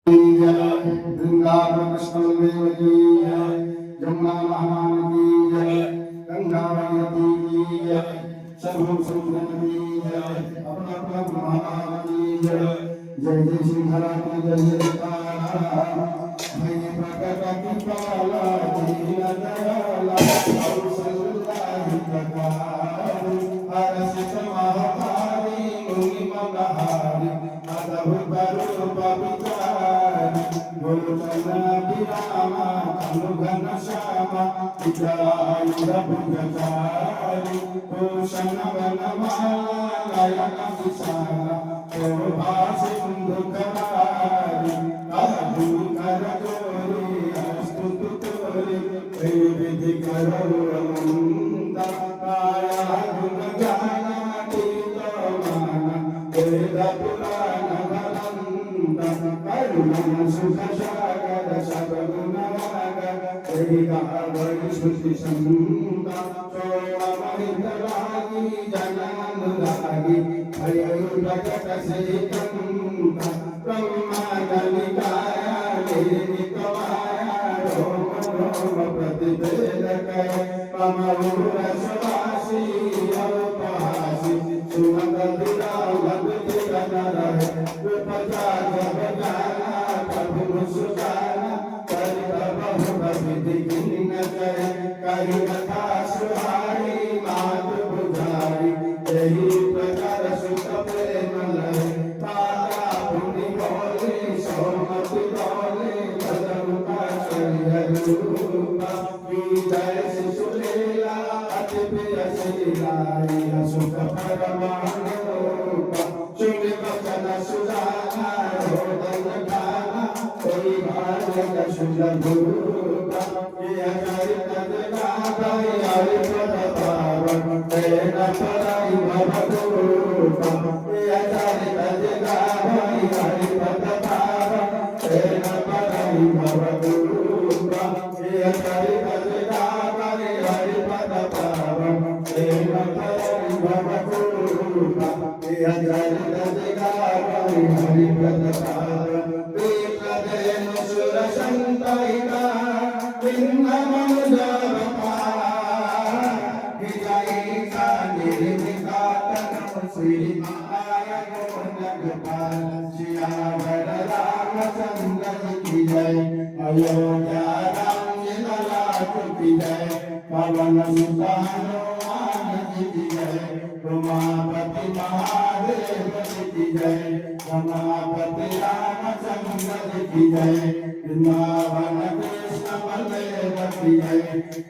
वृंदावन कृष्ण देव की जय, यमुना महारानी की जय, गंगा मैया की जय, सर्व सुंदर की जय, अपना महाराज की जय, जय जय सिंहरा की जय भय प्रकट कृपाला दीन दयाला कौशल्या हितकारी हरष समाहारी मुनि मनहारी अद्भुत रूप विचारी गोचन विरामा अनुघन श्यामा विद्यायुध भुजचारी भूषण वनमाला नयन विशाला शोभा सिंधु करारी कर जोरी स्तुति तोरी विधि करो अनंत काया गुण ज्ञान तीतो मान वेद पुराण भवंत करुण सुख सागर सबगुण राग श्रुति संत चोमहित रागी जनानुरागी हरि प्रकट से कंत ब्रह्मागनिकाया निर्मितमाया रोम रोम प्रतिवेदक कमरूर सवासी अवपहासी सुमत विरामत तिरनर उपजा जब जाना प्रभु सुजाना करित बहु विधि किन्न जय करि कथा सुहारी मात बुझारी यही प्रकार सुख प्रेम लय तारा पुनि बोले सोमति बोले बदरुका शरीरूपा विजय शिशुलीला अति प्रिय शीला सुख परमाणुरूपा सुनि वचन सुजाना रोदन गाना कोई भाग्य सुलभूपा ये चरित जगा भय हरि पद पावन तेन पराई भवरूपा ये चरित जगा भय हरि पद पावन तेन पराई भवरूपा ये चरित जगा भय हरि पद पावन तेन पराई भवरूपा ये चरित जगा भय हरि पद पावन विप्रदेनु सुर संतहिता विन्न मनुजवपा विजयी का निर्मिता तनु श्री माया गोपाल सियावर रामचंद्र की जय अयोध्या राम लाल की जय पवन सुत हनुमान की जय उमापति महादेव की जय रमापति रामचंद्र की जय वृंदावन कृष्ण बलदेव की जय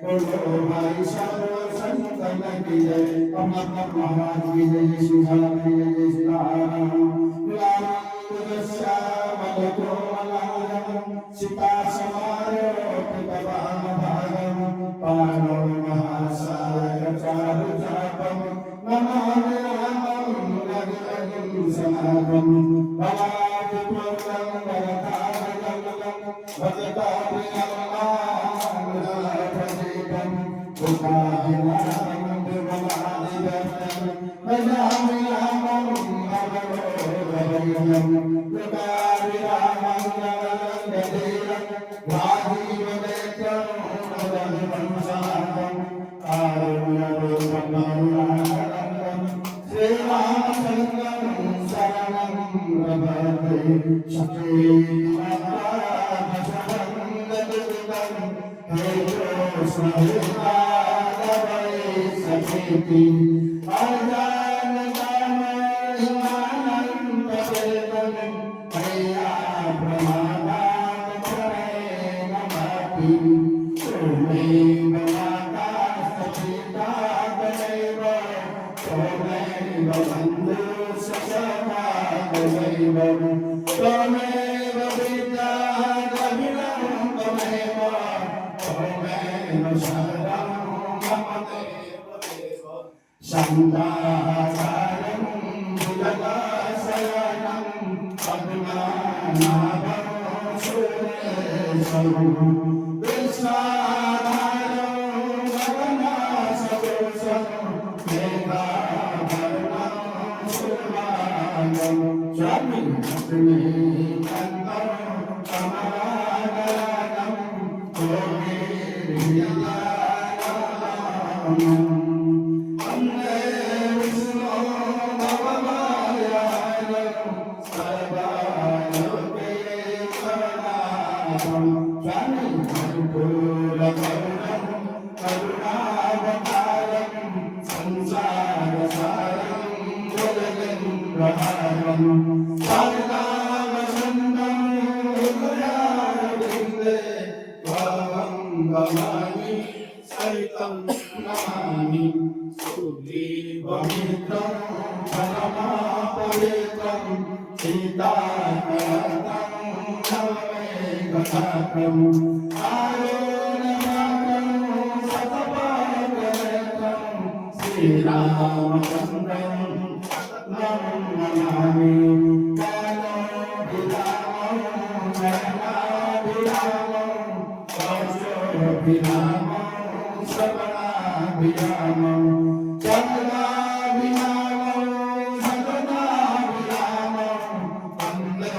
बोलो भाई सर्व संतन की जय अमर महाराज की जय सिंहला की जय श्री राम श्यामल कोमलायम सीता समारोपितवाम भागम पालो महासागर चारु चापम नमामि रामं रघुपतिं सनातनं भवानि पूर्णं वरदानम् भजताभिरमां सुखाभिरामं विमलादिगतं भजामि रामं भगवोऽभयं कृपाभिरामं गणेरं राजीवनेत्रं रघुवंशनाथं कारुण्यरूपं करुणाकरं श्रीरामचन्द्रं शरणं प्रपद्ये सखी शान्ताकारं भुजगशयनं पद्मनाभं सुरेशं कृष्णाधारं गगनसदृशं मेघाभरणं सुरभागं स्वामी భవాని సైతం నమామి సుగ్రీవమిత్రం పరమాపవిత్రం సీతానయనం నవమేఘనాథం ఆయోనమాకం సతపాకరేతం శ్రీరామచంద్రం నమామి Vinamam Savana Vinamam Chandra Vinamam Sadana Vinamam Ande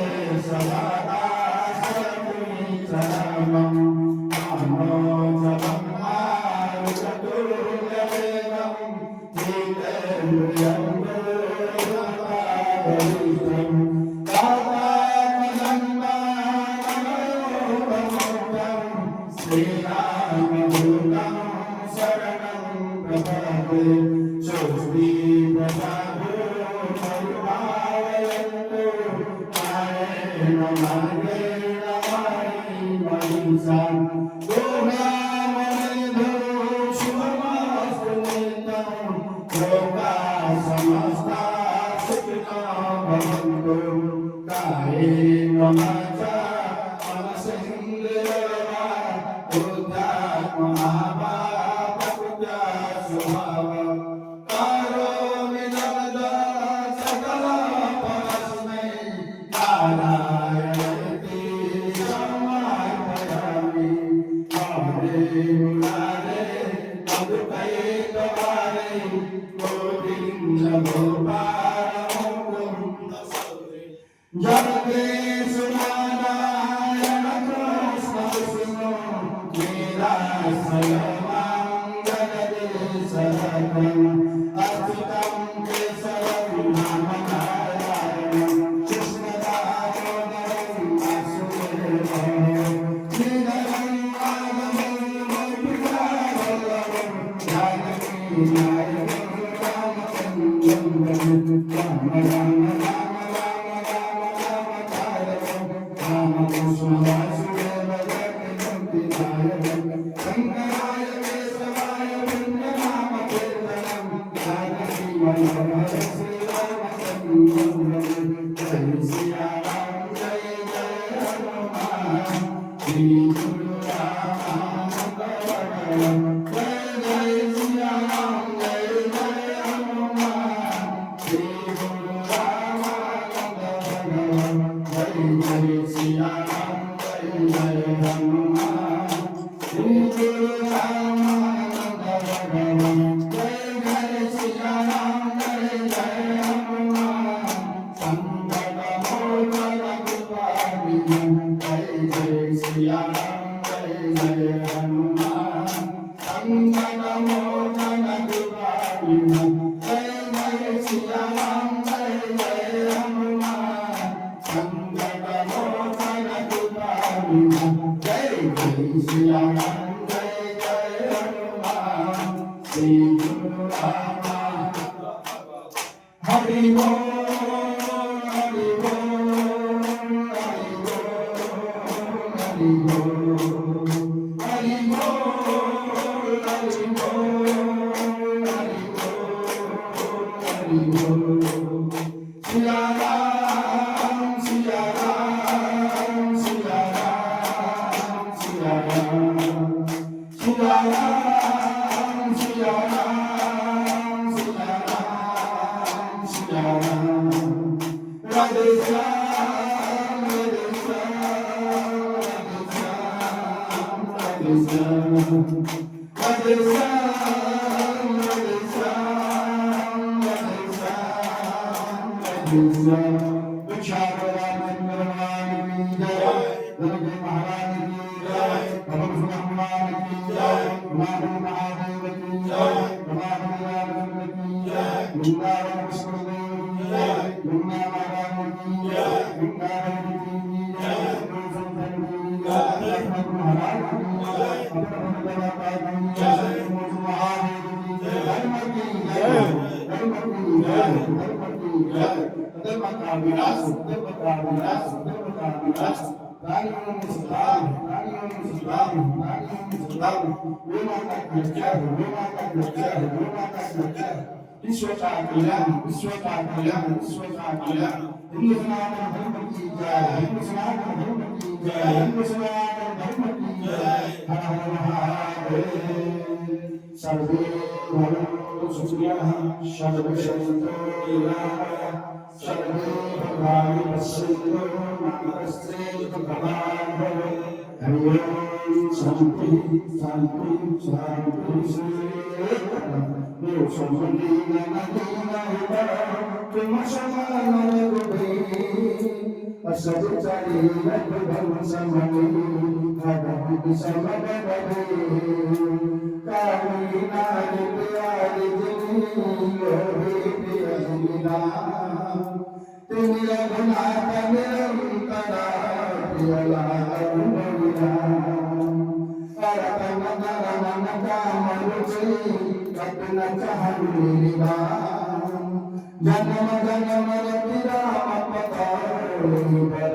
Savana Savani Saramam Amo Savana Chaturyavedam Jitendriyam Vadavitam Jai विश्व का कल्याण, विश्व का कल्याण, विश्व का कल्याण। हिंदू सनातन धर्म की जय, हिंदू सनातन धर्म की जय, हिंदू सनातन धर्म की जय। हर हर महादेव। सर्वे भवन्तु सुखिनः, सर्वे सन्तु निरामयाः, सर्वे भद्राणि पश्यन्तु मा कश्चित् दुःखभाग् भवेत्। हरि ओम शांति शांति शांति। मेरे संबंधी नदी नहिता तुम समान गुबी असद चारी लग धर्म संबंधी भगवती समबदे काली नारी प्यारी जिनी लोहे प्रियजना तेरी रघुनाथ निरंतरा प्रियला रघुवीरा अरतन नरन कामरुचि कपिन कहनुरिदा जन्म जन्म रति राम पतार